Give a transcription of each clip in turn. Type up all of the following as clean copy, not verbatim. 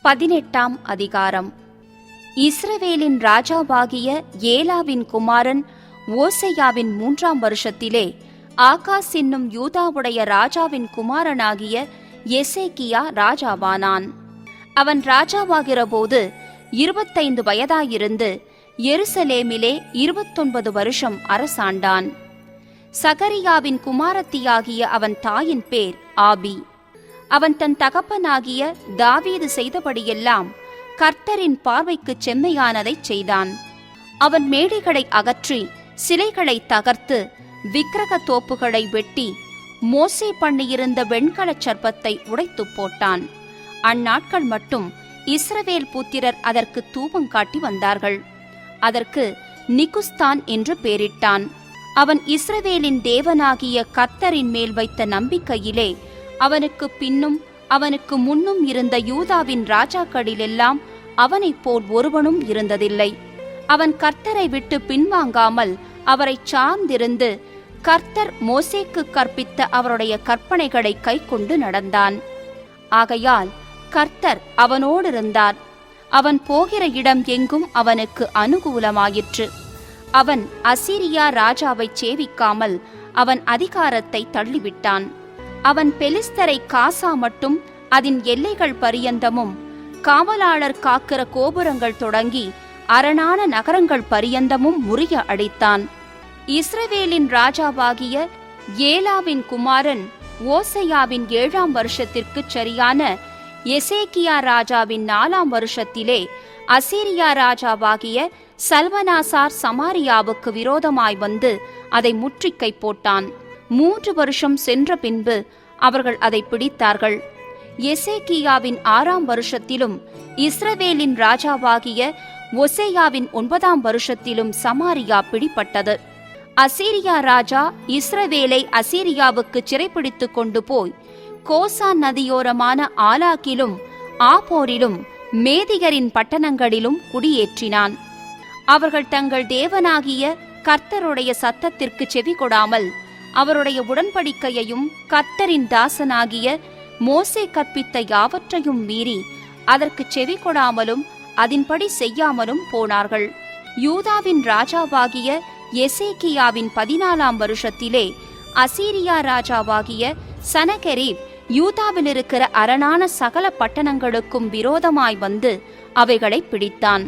18ஆம் அதிகாரம். இஸ்ரவேலின் ராஜாவாகிய ஏலாவின் குமாரன் ஓசையாவின் 3ஆம் வருஷத்திலே ஆகாஸ் என்னும் யூதாவுடைய ராஜாவின் குமாரனாகிய எசேக்கியா ராஜாவானான். அவன் ராஜாவாகிறபோது 25 வயதாயிருந்து எருசலேமிலே 29 வருஷம் அரசாண்டான். சகரியாவின் குமாரத்தியாகிய அவன் தாயின் பேர் ஆபி. அவன் தன் தகப்பனாகிய தாவீது செய்தபடியெல்லாம் கர்த்தரின் பார்வைக்கு செம்மையானதைச் செய்தான். அவன் மேடைகளை அகற்றி சிலைகளை தகர்த்து விக்கிரக தோப்புகளை வெட்டி மோசே பண்ணியிருந்த வெண்கலச் சர்ப்பத்தை உடைத்து போட்டான். அந்நாட்கள் மட்டும் இஸ்ரவேல் புத்திரர் அதற்கு தூபம் காட்டி வந்தார்கள். அதற்கு நிகுஸ்தான் என்று பெயரிட்டான். அவன் இஸ்ரவேலின் தேவனாகிய கர்த்தரின் மேல் வைத்த நம்பிக்கையிலே அவனுக்கு பின்னும் அவனுக்கு முன்னும் இருந்த யூதாவின் ராஜாக்களிலெல்லாம் அவனைப் போல் ஒருவனும் இருந்ததில்லை. அவன் கர்த்தரை விட்டு பின்வாங்காமல் அவரை சார்ந்திருந்து கர்த்தர் மோசேக்கு கற்பித்த அவருடைய கற்பனைகளை கைக்கொண்டு நடந்தான். ஆகையால் கர்த்தர் அவனோடிருந்தார். அவன் போகிற இடம் எங்கும் அவனுக்கு அனுகூலமாயிற்று. அவன் அசீரியா ராஜாவை சேவிக்காமல் அவன் அதிகாரத்தை தள்ளிவிட்டான். அவன் பெலிஸ்தரை காசா மட்டும் அதன் எல்லைகள் பரியந்தமும் காவலாளர் காக்கிற கோபுரங்கள் தொடங்கி அரணான நகரங்கள் பரியந்தமும் முறிய அடித்தான். இஸ்ரவேலின் ராஜாவாகிய ஏலாவின் குமாரன் ஓசையாவின் 7ஆம் வருஷத்திற்கு சரியான எசேக்கியா ராஜாவின் 4ஆம் வருஷத்திலே அசீரியா ராஜாவாகிய சல்மனாசார் சமாரியாவுக்கு விரோதமாய் வந்து அதை முற்றுகை போட்டான். 3 வருஷம் சென்ற பின்பு அவர்கள் அதை பிடித்தார்கள். எசேக்கியாவின் 6ஆம் வருஷத்திலும் இஸ்ரவேலின் ராஜாவாகிய ஒசேயாவின் 9ஆம் வருஷத்திலும் சமாரியா பிடிப்பட்டது. அசீரியா ராஜா இஸ்ரவேலை அசீரியாவுக்கு சிறைப்பிடித்து கொண்டு போய் கோசான் நதியோரமான ஆலாக்கிலும் ஆபோரிலும் மேதிகரின் பட்டணங்களிலும் குடியேற்றினான். அவர்கள் தங்கள் தேவனாகிய கர்த்தருடைய சத்தத்திற்கு செவி கொடாமல் அவருடைய உடன்படிக்கையையும் கர்த்தரின் தாசனாகிய மோசே கற்பித்த யாவற்றையும் மீறி அதற்கு செவி கொடாமலும் அதின்படி செய்யாமலும் போனார்கள். யூதாவின் ராஜாவாகிய எசேக்கியாவின் 14ஆம் வருஷத்திலே அசீரியா ராஜாவாகிய சனகெரிப் யூதாவில் இருக்கிற அரணான சகல பட்டணங்களுக்கும் விரோதமாய் வந்து அவைகளை பிடித்தான்.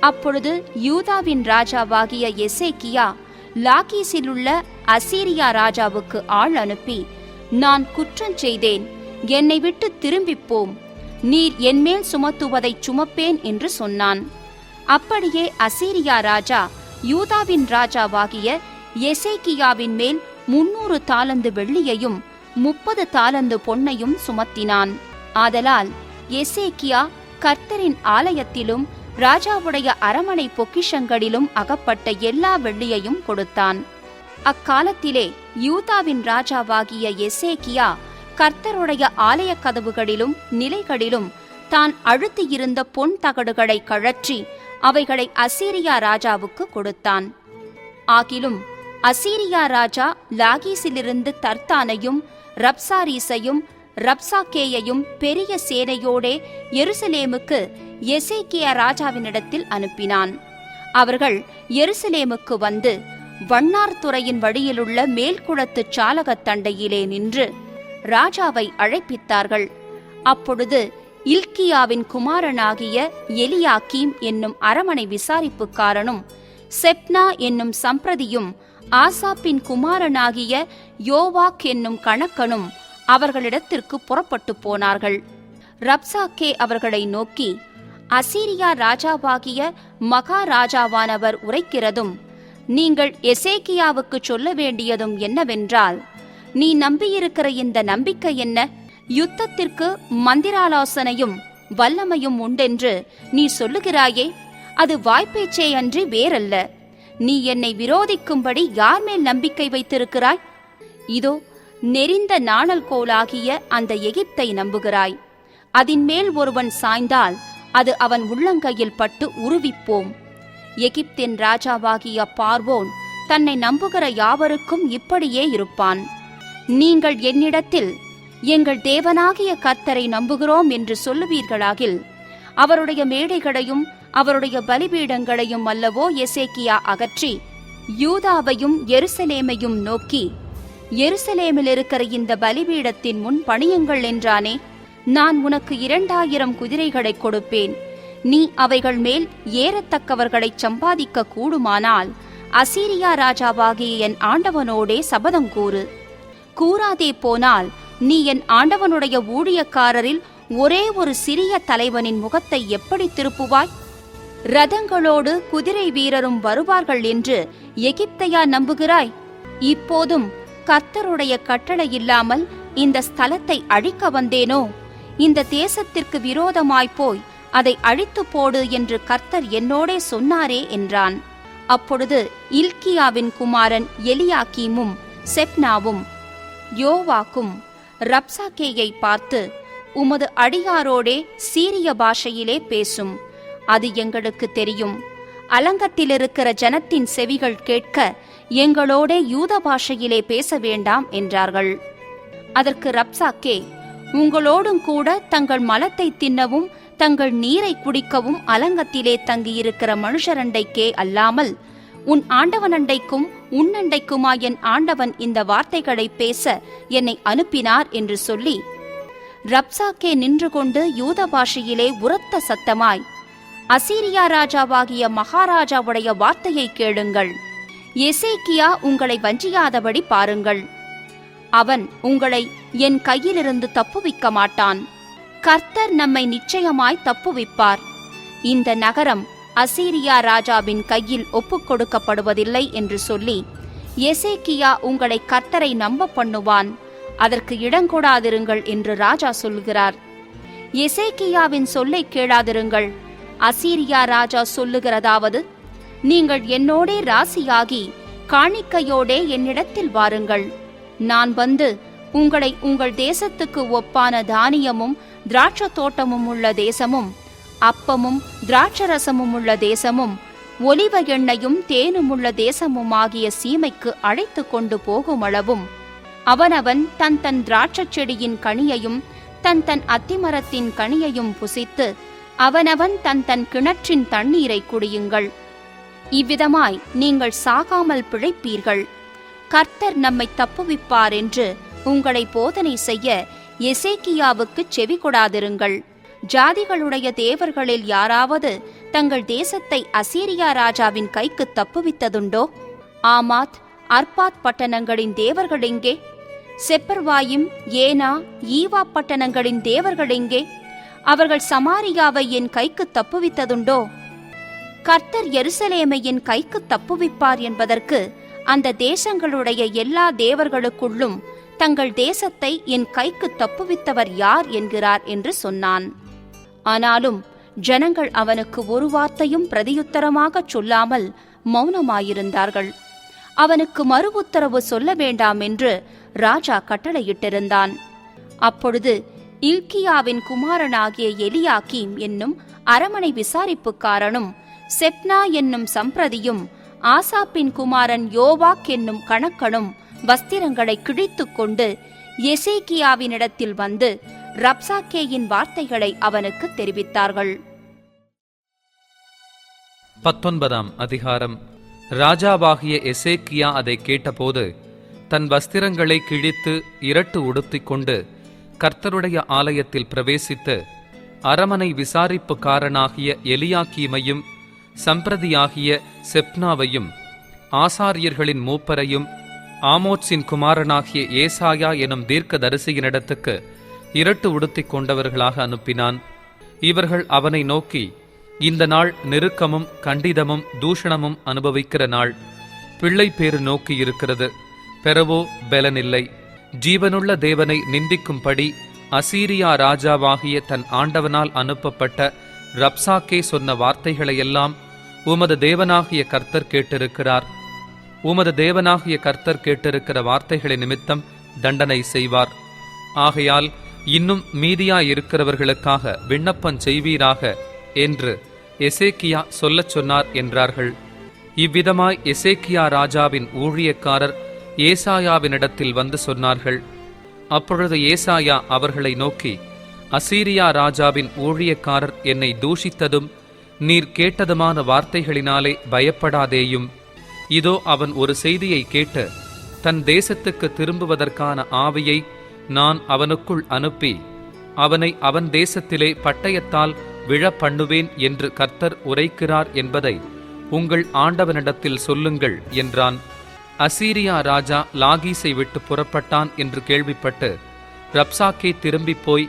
அப்பொழுது யூதாவின் ராஜாவாகிய எசேக்கியா லாகீசிலுள்ள அசீரியா ராஜாவுக்கு ஆள் அனுப்பி, நான் குற்றம் செய்தேன், என்னை விட்டு திரும்பிப்போம், நீர் என்மேல் சுமத்துவதை சுமப்பேன் என்று சொன்னான். அப்படியே அசீரியா ராஜா யூதாவின் ராஜாவாகிய எசேக்கியாவின் மேல் 300 தாலந்து வெள்ளியையும் 30 தாலந்து பொன்னையும் சுமத்தினான். ஆதலால் எசேக்கியா கர்த்தரின் ஆலயத்திலும் ராஜாவுடைய அரமனை பொக்கிஷங்களிலும் அகப்பட்ட எல்லா வெள்ளியையும் கொடுத்தான். அக்காலத்திலே யூதாவின் ராஜாவாகிய எசேக்கியா கர்த்தருடைய ஆலய கதவுகளிலும் நிலைகளிலும் தான் அழுத்தியிருந்த பொன் தகடுகளை கழற்றி அவைகளை அசீரியா ராஜாவுக்கு கொடுத்தான். ஆகிலும் அசீரியா ராஜா லாகீசிலிருந்து தர்த்தானையும் ரப்சாரீசையும் ரப்சாக்கேயையும் பெரிய சேனையோடே எருசலேமுக்கு எசேக்கியா ராஜாவினிடத்தில் அனுப்பினான். அவர்கள் எருசலேமுக்கு வந்து வண்ணார்துறையின் வழியிலுள்ள மேல்குளத்து சாலகத் தண்டையிலே நின்று ராஜாவை அழைப்பித்தார்கள். அப்பொழுது இல்கியாவின் குமாரனாகிய எலியாக்கீம் என்னும் அரமனை விசாரிப்புக்காரனும் செப்னா என்னும் சம்பிரதியும் ஆசாப்பின் குமாரனாகிய யோவாக் என்னும் கணக்கனும் அவர்களிடத்திற்கு புறப்பட்டு போனார்கள். ரப்சாக்கே அவர்களை நோக்கி, அசீரியா ராஜாவாகிய மகாராஜாவானவர் உரைக்கிறதும் நீங்கள் எசேக்கியாவுக்கு சொல்ல வேண்டியதும் என்னவென்றால், நீ நம்பியிருக்கிற இந்த நம்பிக்கை என்ன? யுத்தத்திற்கு மந்திராலோசனையும் வல்லமையும் உண்டென்று நீ சொல்லுகிறாயே, அது வாய்ப்பேச்சே அன்றி வேறல்ல. நீ என்னை விரோதிக்கும்படி யார் மேல் நம்பிக்கை வைத்திருக்கிறாய்? இதோ நெறிந்த நாணல் கோலாகிய அந்த எகிப்தை நம்புகிறாய். அதின்மேல் ஒருவன் சாய்ந்தால் அது அவன் உள்ளங்கையில் பட்டு உருவிப்போம். எகிப்தின் ராஜாவாகிய பார்வோன் தன்னை நம்புகிற யாவருக்கும் இப்படியே இருப்பான். நீங்கள் என்னிடத்தில் எங்கள் தேவனாகிய கர்த்தரை நம்புகிறோம் என்று சொல்லுவீர்களாகில் அவருடைய மேடைகளையும் அவருடைய பலிபீடங்களையும் அல்லவோ எசேக்கியா அகற்றி யூதாவையும் எருசலேமையும் நோக்கி, எருசலேமில் இருக்கிற இந்த பலிபீடத்தின் முன் பணியுங்கள் என்றானே. நான் உனக்கு 2000 குதிரைகளை கொடுப்பேன். நீ அவைகள் மேல் ஏறத்தக்கவர்களை சம்பாதிக்க கூடுமானால் அசீரியா ராஜாவாகிய என் ஆண்டவனோடே சபதம் கூறு. கூறாதே போனால் நீ என் ஆண்டவனுடைய ஊழியக்காரரில் ஒரே ஒரு சிறிய தலைவனின் முகத்தை எப்படி திருப்புவாய்? ரதங்களோடு குதிரை வீரரும் வருவார்கள் என்று எகிப்தையா நம்புகிறாய்? இப்போதும் கர்த்தருடைய கட்டளை இல்லாமல் இந்த ஸ்தலத்தை அழிக்க வந்தேனோ? இந்த தேசத்திற்கு விரோதமாய்ப்போய் அதை அழித்து போடு என்று கர்த்தர் என்னோடே சொன்னாரே என்றான். அப்பொழுது இல்க்கியாவின் குமாரன் எலியாக்கீமும் செப்னாவும் யோவாக்கும் ரப்சாக்கேயை பார்த்து, உமது அடியாரோடே சீரிய பாஷையிலே பேசும், அது எங்களுக்கு தெரியும். அலங்கத்திலிருக்கிற ஜனத்தின் செவிகள் கேட்க எங்களோடே யூத பாஷையிலே பேச வேண்டாம் என்றார்கள். அதற்கு ரப்சாக்கே, உங்களோடும் கூட தங்கள் மலத்தை தின்னவும் தங்கள் நீரை குடிக்கவும் அலங்கத்திலே தங்கியிருக்கிற மனுஷரண்டைக்கே அல்லாமல் உன் ஆண்டவனண்டைக்கும் உன்னண்டைக்குமா என் ஆண்டவன் இந்த வார்த்தைகளை பேச என்னை அனுப்பினார் என்று சொல்லி, ரப்சாக்கே நின்று கொண்டு யூத பாஷையிலே உரத்த சத்தமாய், அசீரியா ராஜாவாகிய மகாராஜாவுடைய வார்த்தையை கேளுங்கள். எசேக்கியா உங்களை வஞ்சியாதபடி பாருங்கள். அவன் உங்களை என் கையிலிருந்து தப்புவிக்க மாட்டான். கர்த்தர் நம்மை நிச்சயமாய் தப்புவிப்பார். இந்த நகரம் அசீரியா ராஜாவின் கையில் ஒப்புக் கொடுக்கப்படுவதில்லை என்று சொல்லி, எசேக்கியா உங்களை கர்த்தரை நம்ப பண்ணுவான். அதற்கு இடங்கொடாதிருங்கள் என்று ராஜா சொல்லுகிறார். எசேக்கியாவின் சொல்லை கேளாதிருங்கள். அசீரியா ராஜா சொல்லுகிறதாவது, நீங்கள் என்னோடே ராசியாகி காணிக்கையோடே என்னிடத்தில் வாருங்கள். நான் வந்து உங்களை உங்கள் தேசத்துக்கு ஒப்பான தானியமும் திராட்ச தோட்டமும் உள்ள தேசமும் அப்பமும் திராட்சரசமும் உள்ள தேசமும் ஒலிவ எண்ணெயும் தேனும் உள்ள தேசமுமாகிய சீமைக்கு அழைத்து கொண்டு போகுமளவும் அவனவன் தன் தன் திராட்சச் செடியின் கனியையும் தன் தன் அத்திமரத்தின் கனியையும் புசித்து அவனவன் தன் தன் கிணற்றின் தண்ணீரை குடியுங்கள். இவ்விதமாய் நீங்கள் சாகாமல் பிழைப்பீர்கள். கர்த்தர் நம்மை தப்புவிப்பார் என்று உங்களை போதனை செய்ய எசேக்கியாவுக்கு செவி கொடாதிருங்கள். ஜாதிகளுடைய தேவர்களில் யாராவது தங்கள் தேசத்தை அசீரியா ராஜாவின் கைக்கு தப்புவித்ததுண்டோ? ஆமாத், அர்பாத் பட்டணங்களின் தேவர்கள் எங்கே? செப்பர்வாயும், ஏனா, ஈவா பட்டணங்களின் தேவர்கள் எங்கே? அவர்கள் சமாரியாவை என் கைக்கு தப்புவித்ததுண்டோ? கர்த்தர் எருசலேமை என் கைக்கு தப்புவிப்பார் என்பதற்கு அந்த தேசங்களுடைய எல்லா தேவர்களுக்குள்ளும் தங்கள் தேசத்தை என் கைக்கு தப்புவித்தவர் யார் என்கிறார் என்று சொன்னான். ஆனாலும் ஜனங்கள் அவனுக்கு ஒரு வார்த்தையும் பிரதியுத்தரமாகச் சொல்லாமல் மௌனமாயிருந்தார்கள். அவனுக்கு மறு உத்தரவு சொல்ல வேண்டாம் என்று ராஜா கட்டளையிட்டிருந்தான். அப்பொழுது இல்க்கியாவின் குமாரனாகிய எலியாக்கீம் என்னும் அரமனை விசாரிப்புக்காரனும் செப்னா என்னும் சம்பிரதியும் ஆசாப்பின் குமாரன் யோவாக் என்னும் கணக்கனும் வஸ்திரங்களை கிழித்துக் கொண்டு எசேக்கியாவினிடத்தில் வந்து ரப்சாக்கேயின் வார்த்தைகளை அவனுக்கு தெரிவித்தார்கள். 19ஆம் அதிகாரம். ராஜாவாகிய எசேக்கியா அதை கேட்டபோது தன் வஸ்திரங்களை கிழித்து இரட்டு உடுத்திக் கொண்டு கர்த்தருடைய ஆலயத்தில் பிரவேசித்து அரமனை விசாரிப்புக்காரனாகிய எலியாக்கீமையும் சம்பிரதியாகிய செப்னாவையும் ஆசாரியர்களின் மூப்பரையும் ஆமோத்சின் குமாரனாகிய ஏசாயா எனும் தீர்க்கதரிசியினிடத்துக்கு இரட்டு உடுத்திக் கொண்டவர்களாக அனுப்பினான். இவர்கள் அவனை நோக்கி, இந்த நாள் நெருக்கமும் கண்டிதமும் தூஷணமும் அனுபவிக்கிற நாள். பிள்ளை பேறு நோக்கி இருக்கிறது, பெறவோ பெலனில்லை. ஜீவனுள்ள தேவனை நிந்திக்கும்படி அசீரியா ராஜாவாகிய தன் ஆண்டவனால் அனுப்பப்பட்ட ரப்சாக்கே சொன்ன வார்த்தைகளையெல்லாம் உமது தேவனாகிய கர்த்தர் கேட்டிருக்கிறார். உமது தேவனாகிய கர்த்தர் கேட்டிருக்கிற வார்த்தைகளை நிமித்தம் தண்டனை செய்வார். ஆகையால் இன்னும் மீதியாயிருக்கிறவர்களுக்காக விண்ணப்பம் செய்வீராக என்று எசேக்கியா சொல்லச் சொன்னார் என்றார்கள். இவ்விதமாய் எசேக்கியா ராஜாவின் ஊழியக்காரர் ஏசாயாவினிடத்தில் வந்து சொன்னார்கள். அப்பொழுது ஏசாயா அவர்களை நோக்கி, அசீரியா ராஜாவின் ஊழியக்காரர் என்னை தூஷித்ததும் நீர் கேட்டதுமான வார்த்தைகளினாலே பயப்படாதேயும். இதோ அவன் ஒரு செய்தியை கேட்டு தன் தேசத்துக்கு திரும்புவதற்கான ஆவியை நான் அவனுக்குள் அனுப்பி அவனை அவன் தேசத்திலே பட்டயத்தால் விழப்பண்ணுவேன் என்று கர்த்தர் உரைக்கிறார் என்பதை உங்கள் ஆண்டவனிடத்தில் சொல்லுங்கள் என்றான். அசீரியா ராஜா லாகீஸை விட்டு புறப்பட்டான் என்று கேள்விப்பட்டு ரப்சாக்கே திரும்பி போய்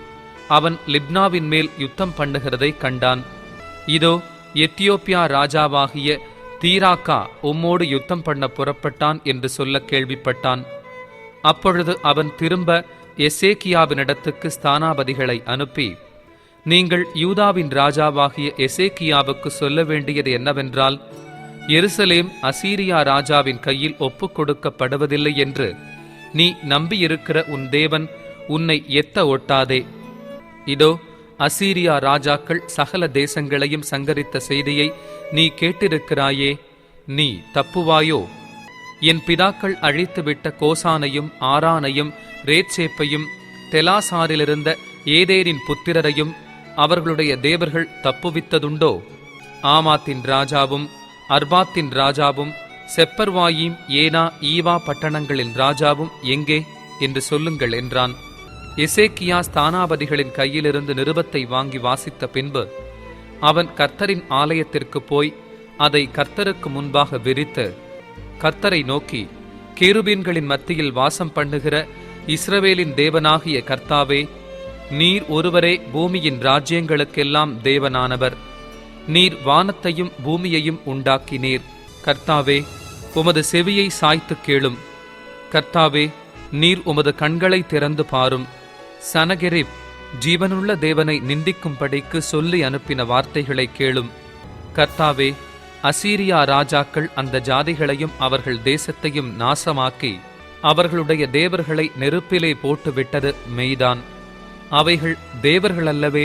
அவன் லிப்னாவின் மேல் யுத்தம் பண்ணுகிறதை கண்டான். இதோ எத்தியோப்பியா ராஜாவாகிய தீராக்கா உம்மோடு யுத்தம் பண்ண புறப்பட்டான் என்று சொல்ல கேள்விப்பட்டான். அப்பொழுது அவன் திரும்ப எசேக்கியாவினிடத்துக்கு ஸ்தானாபதிகளை அனுப்பி, நீங்கள் யூதாவின் ராஜாவாகிய எசேக்கியாவுக்கு சொல்ல வேண்டியது என்னவென்றால், எருசலேம் அசீரியா ராஜாவின் கையில் ஒப்புக் கொடுக்கப்படுவதில்லை என்று நீ நம்பியிருக்கிற உன் தேவன் உன்னை எத்த ஒட்டாதே. இதோ அசீரியா ராஜாக்கள் சகல தேசங்களையும் சங்கரித்த செய்தியை நீ கேட்டிருக்கிறாயே, நீ தப்புவாயோ? என் பிதாக்கள் அழித்துவிட்ட கோசானையும் ஆரானையும் ரேத்சேப்பையும் தெலாசாரிலிருந்த ஏதேரின் புத்திரரையும் அவர்களுடைய தேவர்கள் தப்புவித்ததுண்டோ? ஆமாத்தின் ராஜாவும் அர்பாத்தின் ராஜாவும் செப்பர்வாயீம் ஏனா ஈவா பட்டணங்களின் ராஜாவும் எங்கே என்று சொல்லுங்கள் என்றான். எசேக்கியா ஸ்தானாபதிகளின் கையிலிருந்து நிருபத்தை வாங்கி வாசித்த பின்பு அவன் கர்த்தரின் ஆலயத்திற்கு போய் அதை கர்த்தருக்கு முன்பாக விரித்து கர்த்தரை நோக்கி, கேருபீன்களின் மத்தியில் வாசம் பண்ணுகிற இஸ்ரவேலின் தேவனாகிய கர்த்தாவே, நீர் ஒருவரே பூமியின் ராஜ்யங்களுக்கெல்லாம் தேவனானவர். நீர் வானத்தையும் பூமியையும் உண்டாக்கினீர். கர்த்தாவே, உமது செவியை சாய்த்து கேளும். கர்த்தாவே, நீர் உமது கண்களை திறந்து பாரும். சனகெரிப் ஜீவனுள்ள தேவனை நிந்திக்கும்படிக்கு சொல்லி அனுப்பின வார்த்தைகளை கேளும். கர்த்தாவே, அசீரியா ராஜாக்கள் அந்த ஜாதிகளையும் அவர்கள் தேசத்தையும் நாசமாக்கி அவர்களுடைய தேவர்களை நெருப்பிலே போட்டுவிட்டது மெய்தான். அவைகள் தேவர்களல்லவே,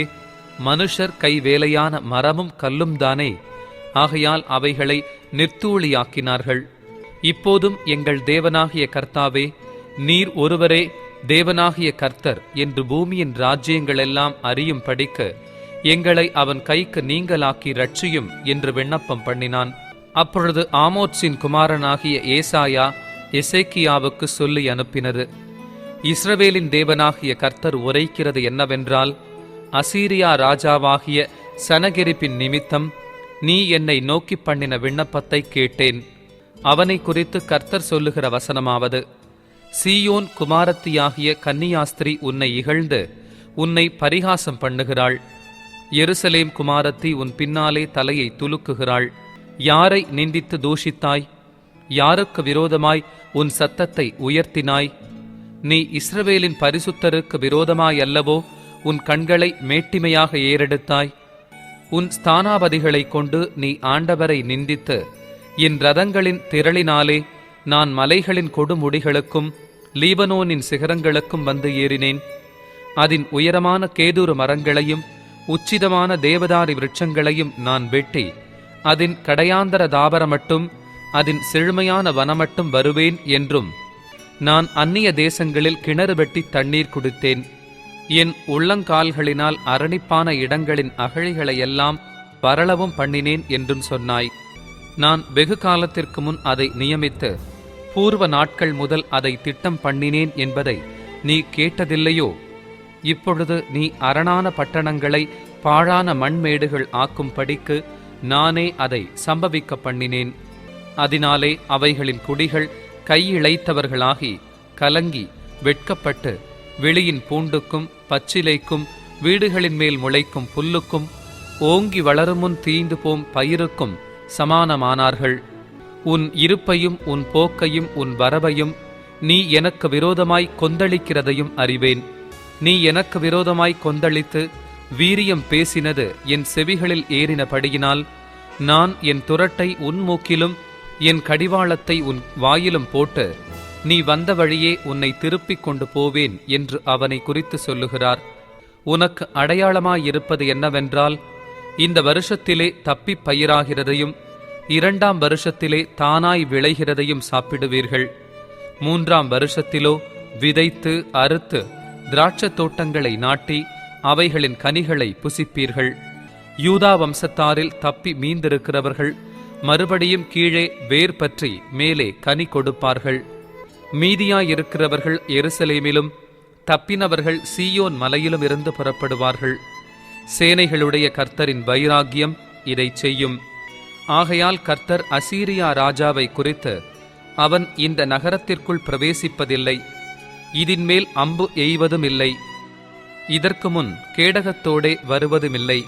மனுஷர் கைவேலையான மரமும் கல்லும் தானே. ஆகையால் அவைகளை நிர்த்தூளியாக்கினார்கள். இப்போதும் எங்கள் தேவனாகிய கர்த்தாவே, நீர் ஒருவரே தேவனாகிய கர்த்தர் என்று பூமியின் ராஜ்யங்களெல்லாம் அறியும் படிக்க எங்களை அவன் கைக்கு நீங்களாக்கி ரட்சியும் என்று விண்ணப்பம் பண்ணினான். அப்பொழுது ஆமோத்சின் குமாரனாகிய ஏசாயா எசேக்கியாவுக்கு சொல்லி அனுப்பினது, இஸ்ரவேலின் தேவனாகிய கர்த்தர் உரைக்கிறது என்னவென்றால், அசீரியா ராஜாவாகிய சனகெரிப்பின் நிமித்தம் நீ என்னை நோக்கி பண்ணின விண்ணப்பத்தை கேட்டேன். அவனை குறித்து கர்த்தர் சொல்லுகிற வசனமாவது, சீயோன் குமாரத்தியாகிய கன்னியாஸ்திரி உன்னை இகழ்ந்து உன்னை பரிகாசம் பண்ணுகிறாள். எருசலேம் குமாரத்தி உன் பின்னாலே தலையை துலுக்குகிறாள். யாரை நிந்தித்து தூஷித்தாய்? யாருக்கு விரோதமாய் உன் சத்தத்தை உயர்த்தினாய்? நீ இஸ்ரவேலின் பரிசுத்தருக்கு விரோதமாயல்லவோ உன் கண்களை மேட்டிமையாக ஏறெடுத்தாய்? உன் ஸ்தானாபதிகளை கொண்டு நீ ஆண்டவரை நிந்தித்து, என் ரதங்களின் திரளினாலே நான் மலைகளின் கொடுமுடிகளுக்கும் லீபனோனின் சிகரங்களுக்கும் வந்து ஏறினேன். அதன் உயரமான கேதுரு மரங்களையும் உச்சிதமான தேவதாரி விருட்சங்களையும் நான் வெட்டி அதன் கடையாந்தர தாபரமட்டும் அதன் செழுமையான வனமட்டும் வருவேன் என்றும், நான் அந்நிய தேசங்களில் கிணறு வெட்டி தண்ணீர் குடித்தேன். என் உள்ளங்கால்களினால் அரணிப்பான இடங்களின் அகழிகளையெல்லாம் பரளவும் பண்ணினேன் என்றும் சொன்னாய். நான் வெகு காலத்திற்கு முன் அதை நியமித்து பூர்வ நாட்கள் முதல் அதை திட்டம் பண்ணினேன் என்பதை நீ கேட்டதில்லையோ? இப்பொழுது நீ அரணான பட்டணங்களை பாழான மண்மேடுகள் ஆக்கும்படிக்கு நானே அதை சம்பவிக்க பண்ணினேன். அதனாலே அவைகளின் குடிகள் கையிழைத்தவர்களாகி கலங்கி வெட்கப்பட்டு வெளியின் பூண்டுக்கும் பச்சிலைக்கும் வீடுகளின் மேல் முளைக்கும் புல்லுக்கும் ஓங்கி வளருமுன் தீந்து போம் பயிருக்கும் சமானமானார்கள். உன் இருப்பையும் உன் போக்கையும் உன் வரவையும் நீ எனக்கு விரோதமாய் கொந்தளிக்கிறதையும் அறிவேன். நீ எனக்கு விரோதமாய் கொந்தளித்து வீரியம் பேசினது என் செவிகளில் ஏறினபடியினால் நான் என் துரட்டை உன் மூக்கிலும் என் கடிவாளத்தை உன் வாயிலும் போட்டு நீ வந்த வழியே உன்னை திருப்பிக் கொண்டு போவேன் என்று அவனை குறித்து சொல்லுகிறார். உனக்கு அடையாளமாயிருப்பது என்னவென்றால், இந்த வருஷத்திலே தப்பிப் பயிராகிறதையும் 2ஆம் வருஷத்திலே தானாய் விளைகிறதையும் சாப்பிடுவீர்கள். 3ஆம் வருஷத்திலோ விதைத்து அறுத்து திராட்சத் தோட்டங்களை நாட்டி அவைகளின் கனிகளை புசிப்பீர்கள். யூதா வம்சத்தாரில் தப்பி மீந்திருக்கிறவர்கள் மறுபடியும் கீழே வேர் பற்றி மேலே கனி கொடுப்பார்கள். மீதியாயிருக்கிறவர்கள் எருசலேமிலும் தப்பினவர்கள் சீயோன் மலையிலும் இருந்து புறப்படுவார்கள். சேனைகளுடைய கர்த்தரின் வைராக்கியம் இதை செய்யும். ஆகையால் கர்த்தர் அசீரியா ராஜாவை குறித்து, அவன் இந்த நகரத்திற்குள் பிரவேசிப்பதில்லை, இதின்மேல் அம்பு எய்வதும் இல்லை, இதற்கு முன் கேடகத்தோடே வருவதுமில்லை,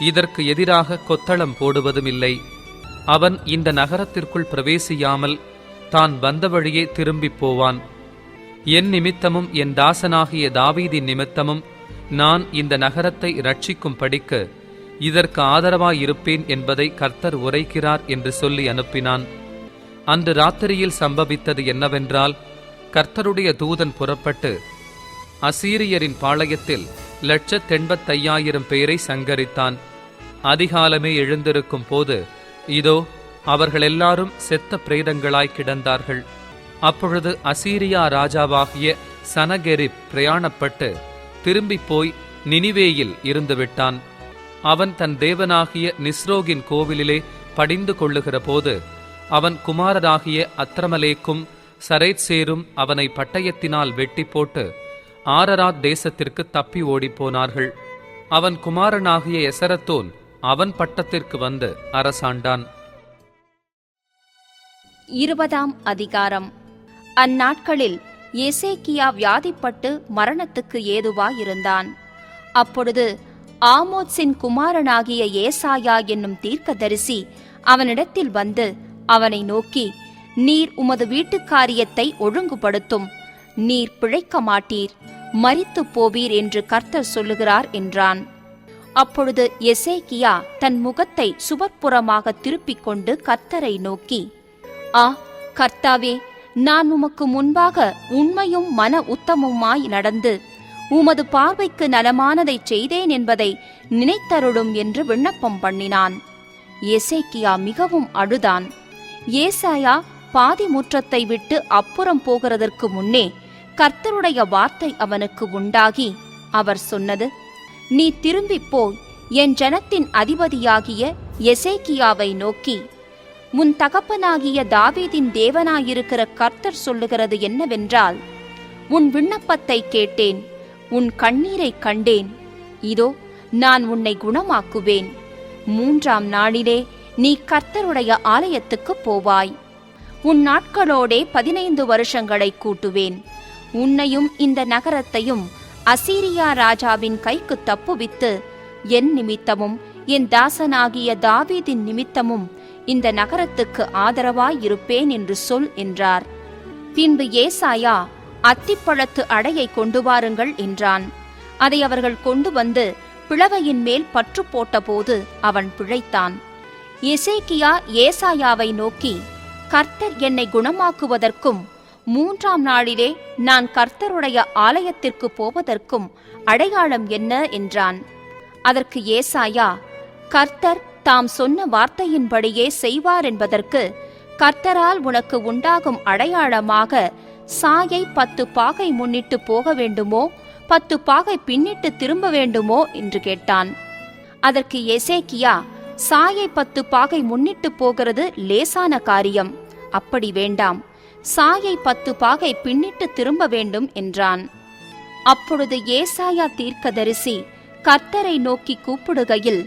இதற்கு எதிராக கொத்தளம் போடுவதுமில்லை. அவன் இந்த நகரத்திற்குள் பிரவேசியாமல் தான் வந்த வழியே திரும்பிப் போவான். என் நிமித்தமும் என் தாசனாகிய தாவீதின் நிமித்தமும் நான் இந்த நகரத்தை இரட்சிக்கும் படிக்கு இதற்கு ஆதரவாயிருப்பேன் என்பதை கர்த்தர் உரைக்கிறார் என்று சொல்லி அனுப்பினான். அன்று ராத்திரியில் சம்பவித்தது என்னவென்றால், கர்த்தருடைய தூதன் புறப்பட்டு அசீரியரின் பாளையத்தில் 185,000 பேரை சங்கரித்தான். அதிகாலமே எழுந்திருக்கும் போது இதோ அவர்கள் எல்லாரும் செத்த பிரேதங்களாய் கிடந்தார்கள். அப்பொழுது அசீரியா ராஜாவாகிய சனகெரிப் பிரயாணப்பட்டு திரும்பிப் போய் நினிவேயில் இருந்துவிட்டான். அவன் தன் தேவனாகிய நிஸ்ரோகின் கோவிலிலே படிந்து கொள்ளுகிற போது அவன் குமாரராகிய அத்ரமலேக்கும் சரேத்சேரும் அவனை பட்டயத்தினால் வெட்டி போட்டு ஆரராத் தேசத்திற்கு தப்பி ஓடிப்போனார்கள். அவன் குமாரனாகிய எசரத்தோன் அவன் பட்டத்திற்கு வந்து அரசாண்டான். 20ஆம் அதிகாரம். அந்நாட்களில் எசேக்கியா வியாதிப்பட்டு மரணத்துக்கு ஏதுவாயிருந்தான். அப்பொழுது ஆமோத்சின் குமாரனாகிய ஏசாயா என்னும் தீர்க்கதரிசி அவனிடத்தில் வந்து அவனை நோக்கி, நீர் உமது வீட்டுக் காரியத்தை ஒழுங்குபடுத்தும், நீர் பிழைக்க மாட்டீர், மரித்துப் போவீர் என்று கர்த்தர் சொல்லுகிறார் என்றான். அப்பொழுது எசேக்கியா தன் முகத்தை சுவர்ப்புறமாக திருப்பிக் கொண்டு கர்த்தரை நோக்கி, ஆ கர்த்தாவே, நான் உமக்கு முன்பாக உண்மையும் மன உத்தமுமாய் நடந்து உமது பார்வைக்கு நலமானதை செய்தேன் என்பதை நினைத்தருளும் என்று விண்ணப்பம் பண்ணினான். எசேக்கியா மிகவும் அழுதான். ஏசாயா பாதி முற்றத்தை விட்டு அப்புறம் போகிறதற்கு முன்னே கர்த்தருடைய வார்த்தை அவனுக்கு உண்டாகி அவர் சொன்னது, நீ திரும்பிப் போய் என் ஜனத்தின் அதிபதியாகிய எசேக்கியாவை நோக்கி, உன் தகப்பனாகிய தாவீதின் தேவனாயிருக்கிற கர்த்தர் சொல்லுகிறது என்னவென்றால், உன் விண்ணப்பத்தை கேட்டேன், உன் கண்ணீரை கண்டேன், இதோ நான் உன்னை குணமாக்குவேன். 3ஆம் நாளிலே நீ கர்த்தருடைய ஆலயத்துக்குப் போவாய். உன் நாட்களோடே 15 வருஷங்களை கூட்டுவேன். உன்னையும் இந்த நகரத்தையும் அசீரியா ராஜாவின் கைக்கு தப்புவித்து என் நிமித்தமும் என் தாசனாகிய தாவீதின் நிமித்தமும் இந்த நகரத்துக்கு ஆதரவாயிருப்பேன் என்று சொல் என்றார். பின்பு ஏசாயா, அத்திப்பழத்து அடையை கொண்டு வாருங்கள் என்றான். அதை அவர்கள் கொண்டு வந்து பிளவையின் மேல் பற்று போட்டபோது அவன் பிழைத்தான். எசேக்கியா ஏசாயாவை நோக்கி, கர்த்தர் என்னை குணமாக்குவதற்கும் 3ஆம் நாளிலே நான் கர்த்தருடைய ஆலயத்திற்கு போவதற்கும் அடையாளம் என்ன என்றான். அதற்கு ஏசாயா, கர்த்தர் தாம் சொன்ன வார்த்தையின்படியே செய்வார் என்பதற்கு கர்த்தரால் உனக்கு உண்டாகும் அடையாளமாக சாயை 10 பாகை முன்னிட்டு போக வேண்டுமோ 10 பாகை பின்னிட்டு திரும்ப வேண்டுமோ என்று கேட்டான். அதற்கு எசேக்கியா, சாயை 10 பாகை முன்னிட்டு போகிறது லேசான காரியம், அப்படி வேண்டாம், சாயை 10 பாகை பின்னிட்டு திரும்ப வேண்டும் என்றான். அப்பொழுது ஏசாயா தீர்க்கதரிசி கர்த்தரை நோக்கி கூப்பிடுகையில்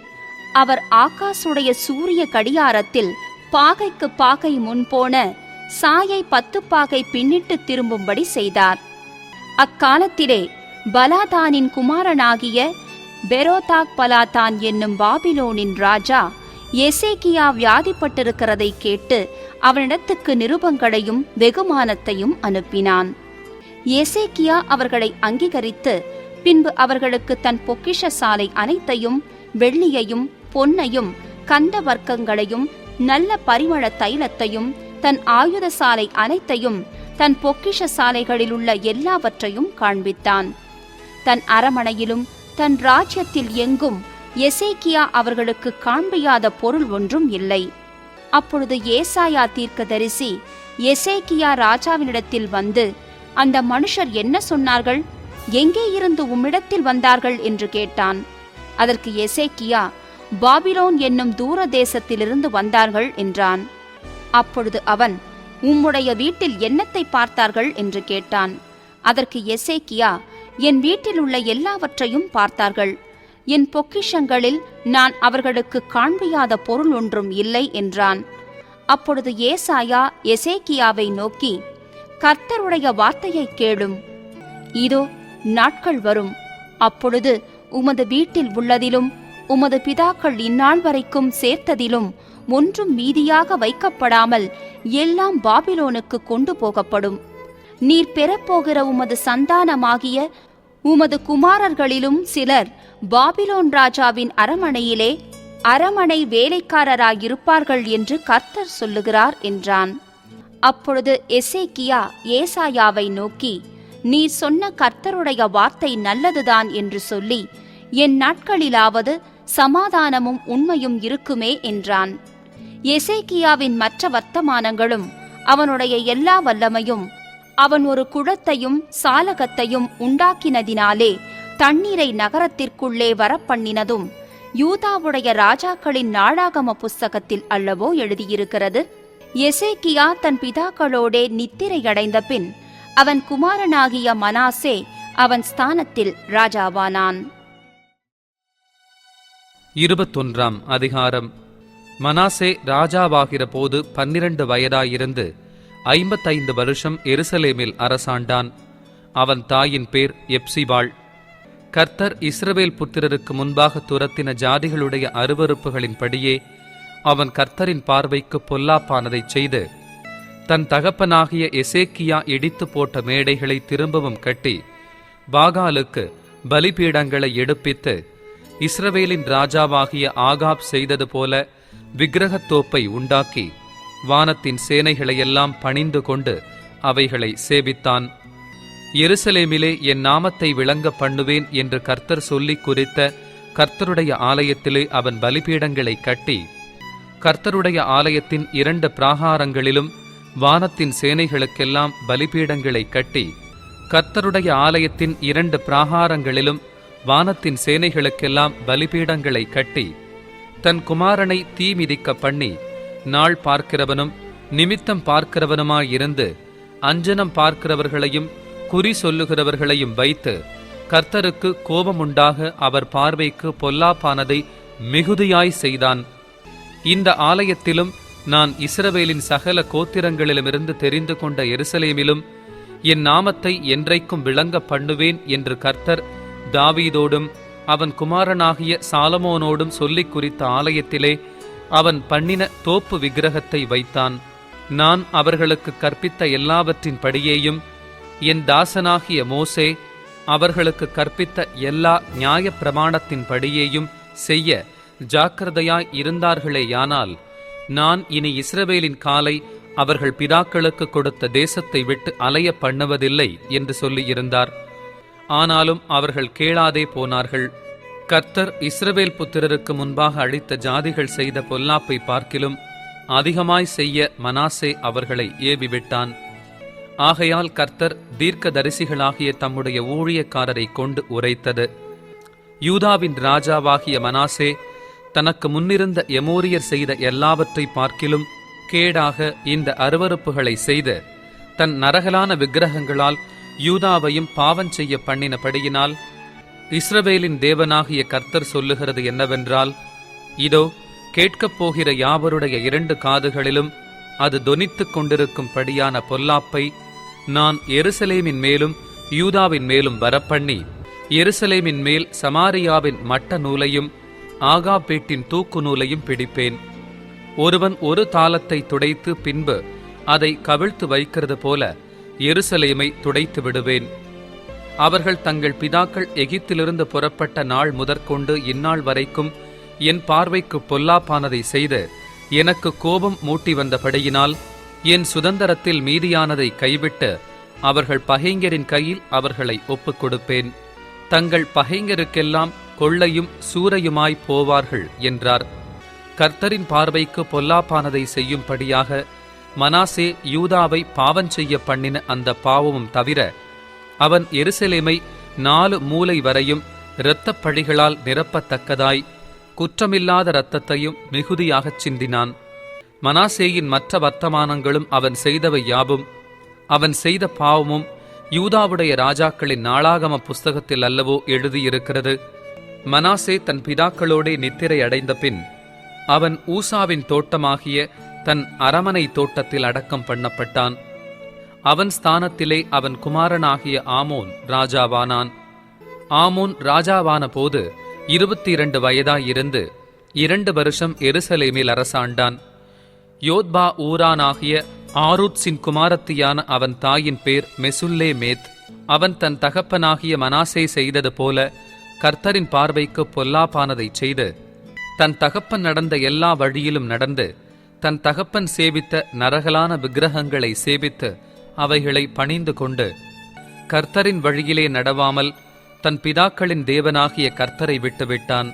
அவர் ஆகாசுடைய சூரிய கடியாரத்தில் பாகைக்கு பாகை முன்போன சாயை 10 பாகை பின்னிட்டு திரும்பும்படி செய்தார். அக்காலத்திலே பலாதானின் குமாரனாகிய பெரோதாக் பலாதான் என்னும் பாபிலோனின் ராஜா எசேக்கியா வியாதிப்பட்டிருக்கிறதை கேட்டு அவனிடத்துக்கு நிருபங்களையும் வெகுமானத்தையும் அனுப்பினான். எசேக்கியா அவர்களை அங்கீகரித்து பின்பு அவர்களுக்கு தன் பொக்கிஷ சாலை அனைத்தையும், வெள்ளியையும் பொன்னையும் கந்த வர்க்கங்களையும் நல்ல பரிமள தைலத்தையும், தன் ஆயுத சாலை அனைத்தையும், தன் பொக்கிஷ சாலைகளிலுள்ள எல்லாவற்றையும் காண்பித்தான். தன் அரமனையிலும் தன் ராஜ்யத்தில் எங்கும் எசேக்கியா அவர்களுக்கு காண்பியாத பொருள் ஒன்றும் இல்லை. அப்பொழுது ஏசாயா தீர்க்கதரிசி எசேக்கியா ராஜாவினிடத்தில் வந்து, அந்த மனுஷர் என்ன சொன்னார்கள்? எங்கே இருந்து உம்மிடத்தில் வந்தார்கள் என்று கேட்டான். அதற்கு எசேக்கியா, பாபிலோன் என்னும் தூர தேசத்திலிருந்து வந்தார்கள் என்றான். அப்பொழுது அவன், உம்முடைய வீட்டில் என்னத்தை பார்த்தார்கள் என்று கேட்டான். அதற்கு எசேக்கியா, என் வீட்டில் உள்ள எல்லாவற்றையும் பார்த்தார்கள். என் பொக்கிஷங்களில் நான் அவர்களுக்கு காண்பியாத பொருள் ஒன்றும் இல்லை என்றான். அப்பொழுது ஏசாயா எசேக்கியாவை நோக்கி, கர்த்தருடைய வார்த்தையை கேளும். இதோ நாட்கள் வரும், அப்பொழுது உமது வீட்டில் உள்ளதிலும் உமது பிதாக்கள் இந்நாள் வரைக்கும் சேர்த்ததிலும் ஒன்றும் மீதியாக வைக்கப்படாமல் எல்லாம் பாபிலோனுக்கு கொண்டு போகப்படும். நீர் பெறப்போகிற உமது சந்தானமாகிய உமது குமாரர்களிலும் சிலர் பாபிலோன் ராஜாவின் அரமனையிலே அரமனை வேலைக்காரராயிருப்பார்கள் என்று கர்த்தர் சொல்லுகிறார் என்றான். அப்பொழுது எசேக்கியா ஏசாயாவை நோக்கி, நீர் சொன்ன கர்த்தருடைய வார்த்தை நல்லதுதான் என்று சொல்லி, என் நாட்களிலாவது சமாதானமும் உண்மையும் இருக்குமே என்றான். எசேக்கியாவின் மற்ற வர்த்தமானங்களும் அவனுடைய எல்லா வல்லமையும், அவன் ஒரு குளத்தையும் சாலகத்தையும் உண்டாக்கினதினாலே தண்ணீரை நகரத்திற்குள்ளே வரப்பண்ணினதும் யூதாவுடைய ராஜாக்களின் நாளாகம புஸ்தகத்தில் அல்லவோ எழுதியிருக்கிறது. எசேக்கியா தன் பிதாக்களோடே நித்திரையடைந்த பின் அவன் குமாரனாகிய மனாசே அவன் ஸ்தானத்தில் ராஜாவானான். 21 அதிகாரம். மனாசே ராஜாவாகிற போது 12 வயதாயிருந்து 55 வருஷம் எருசலேமில் அரசாண்டான். அவன் தாயின் பேர் எப்சிபாள். கர்த்தர் இஸ்ரவேல் புத்திரருக்கு முன்பாக துரத்தின ஜாதிகளுடைய அருவருப்புகளின்படியே அவன் கர்த்தரின் பார்வைக்கு பொல்லாப்பானதைச் செய்து, தன் தகப்பனாகிய எசேக்கியா இடித்து போட்ட மேடைகளை திரும்பவும் கட்டி பாகாலுக்கு பலிபீடங்களை எடுப்பித்து, இஸ்ரவேலின் ராஜாவாகிய ஆகாப் செய்தது போல விக்கிரகத்தோப்பை உண்டாக்கி வானத்தின் சேனைகளையெல்லாம் பணிந்து கொண்டு அவைகளை சேவித்தான். எருசலேமிலே என் நாமத்தை விளங்க பண்ணுவேன் என்று கர்த்தர் சொல்லி குறித்த கர்த்தருடைய ஆலயத்திலே அவன் பலிபீடங்களை கட்டி, கர்த்தருடைய ஆலயத்தின் 2 பிராகாரங்களிலும் வானத்தின் சேனைகளுக்கெல்லாம் பலிபீடங்களை கட்டி, கர்த்தருடைய ஆலயத்தின் 2 பிராகாரங்களிலும் வானத்தின் சேனைகளுக்கெல்லாம் பலிபீடங்களை கட்டி, தன் குமாரனை தீ மிதிக்க பண்ணி, நாள் பார்க்கிறவனும் நிமித்தம் பார்க்கிறவனுமாயிருந்து அஞ்சனம் பார்க்கிறவர்களையும் குறி சொல்லுகிறவர்களையும் வைத்து, கர்த்தருக்கு கோபமுண்டாக அவர் பார்வைக்கு பொல்லாப்பானதை மிகுதியாய் செய்தான். இந்த ஆலயத்திலும் நான் இஸ்ரவேலின் சகல கோத்திரங்களிலுமிருந்து தெரிந்து கொண்ட எருசலேமிலும் என் நாமத்தை என்றைக்கும் விளங்க பண்ணுவேன் என்று கர்த்தர் தாவீதோடும் அவன் குமாரனாகிய சாலமோனோடும் சொல்லிக் குறித்த ஆலயத்திலே அவன் பண்ணின தோப்பு விக்கிரகத்தை வைத்தான். நான் அவர்களுக்கு கற்பித்த எல்லாவற்றின் படியேயும் என் தாசனாகிய மோசே அவர்களுக்கு கற்பித்த எல்லா நியாய பிரமாணத்தின் படியேயும் செய்ய ஜாக்கிரதையாய் இருந்தார்களேயானால், நான் இனி இஸ்ரவேலின் காலை அவர்கள் பிதாக்களுக்கு கொடுத்த தேசத்தை விட்டு அலைய பண்ணுவதில்லை என்று சொல்லியிருந்தார். ஆனாலும் அவர்கள் கேளாதே போனார்கள். கர்த்தர் இஸ்ரவேல் புத்திரருக்கு முன்பாக அழித்த ஜாதிகள் செய்த பொல்லாப்பை பார்க்கிலும் அதிகமாய் செய்ய மனாசே அவர்களை ஏவிவிட்டான். ஆகையால் கர்த்தர் தீர்க்கதரிசிகளாகிய தம்முடைய ஊழியக்காரரை கொண்டு உரைத்தது, யூதாவின் ராஜாவாகிய மனாசே தனக்கு முன்னிருந்த எமோரியர் செய்த எல்லாவற்றை பார்க்கிலும் கேடாக இந்த அருவருப்புகளை செய்து தன் நரகலான விக்கிரகங்களால் யூதாவையும் பாவம் செய்ய பண்ணினபடியினால், இஸ்ரவேலின் தேவனாகிய கர்த்தர் சொல்லுகிறது என்னவென்றால், இதோ கேட்கப் போகிற யாவருடைய 2 காதுகளிலும் அது தொனித்துக் கொண்டிருக்கும்படியான பொல்லாப்பை நான் எருசலேமின் மேலும் யூதாவின் மேலும் வரப்பண்ணி, எருசலேமின் மேல் சமாரியாவின் மட்ட நூலையும் ஆகாப் வீட்டின் தூக்கு நூலையும் பிடிப்பேன். ஒருவன் ஒரு தாளத்தை துடைத்து பின்பு அதை கவிழ்த்து வைக்கிறது போல எருசலேமை துடைத்து விடுவேன். அவர்கள் தங்கள் பிதாக்கள் எகிப்திலிருந்து புறப்பட்ட நாள் முதற்கொண்டு இந்நாள் வரைக்கும் என் பார்வைக்கு பொல்லாப்பானதை செய்து எனக்கு கோபம் மூட்டி வந்தபடியினால் என் சுதந்திரத்தில் மீதியானதை கைவிட்டு அவர்கள் பகைஞரின் கையில் அவர்களை ஒப்புக் கொடுப்பேன். தங்கள் பகைஞருக்கெல்லாம் கொள்ளையும் சூறையுமாய் போவார்கள் என்றார். கர்த்தரின் பார்வைக்கு பொல்லாப்பானதை செய்யும்படியாக மனாசே யூதாவை பாவம் செய்ய பண்ணின அந்த பாவமும் தவிர, அவன் எருசலேமை 4 மூலை வரையும் இரத்தப் பழிகளால் நிரப்பத்தக்கதாய் குற்றமில்லாத இரத்தத்தையும் மிகுதியாகச் சிந்தினான். மனாசேயின் மற்ற வர்த்தமானங்களும் அவன் செய்தவை யாவும், அவன் செய்த பாவமும் யூதாவுடைய ராஜாக்களின் நாளாகம புஸ்தகத்தில் அல்லவோ எழுதியிருக்கிறது. மனாசே தன் பிதாக்களோடே நித்திரை அடைந்த பின் அவன் ஊசாவின் தோட்டமாகிய தன் அரமனை தோட்டத்தில் அடக்கம் பண்ணப்பட்டான். அவன் ஸ்தானத்திலே அவன் குமாரனாகிய ஆமோன் ராஜாவானான். ஆமோன் ராஜாவான போது 22 வயதாயிருந்து 2 வருஷம் எருசலேமில் அரசாண்டான். யோத்பா ஊரானாகிய ஆரூத்ஸின் குமாரத்தியான அவன் தாயின் பேர் மெசுல்லேமேத். அவன் தன் தகப்பனாகிய மனாசே செய்தது போல கர்த்தரின் பார்வைக்கு பொல்லாப்பானதைச் செய்து தன் தகப்பன் நடந்த எல்லா வழியிலும் நடந்து தன் தகப்பன் சேவித்த நரகலான விக்கிரகங்களை சேவித்து அவைகளை பணிந்து கொண்டு கர்த்தரின் வழியிலே நடவாமல் தன் பிதாக்களின் தேவனாகிய கர்த்தரை விட்டுவிட்டான்.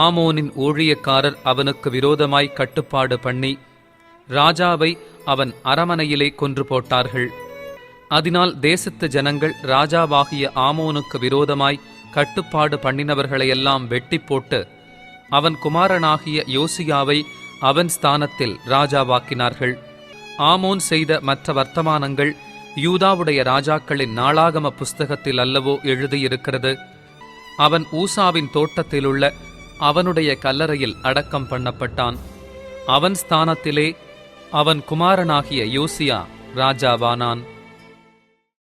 ஆமோனின் ஊழியக்காரர் அவனுக்கு விரோதமாய் கட்டுப்பாடு பண்ணி ராஜாவை அவன் அரமனையிலே கொன்று போட்டார்கள். அதனால் தேசத்து ஜனங்கள் ராஜாவாகிய ஆமோனுக்கு விரோதமாய் கட்டுப்பாடு பண்ணினவர்களையெல்லாம் வெட்டி போட்டு அவன் குமாரனாகிய யோசியாவை அவன் ஸ்தானத்தில் ராஜாவாக்கினார்கள். ஆமோன் செய்த மற்ற வர்த்தமானங்கள் யூதாவுடைய ராஜாக்களின் நாளாகம புஸ்தகத்தில் அல்லவோ எழுதியிருக்கிறது. அவன் ஊசாவின் தோட்டத்திலுள்ள அவனுடைய கல்லறையில் அடக்கம் பண்ணப்பட்டான். அவன் ஸ்தானத்திலே அவன் குமாரனாகிய யோசியா ராஜாவானான்.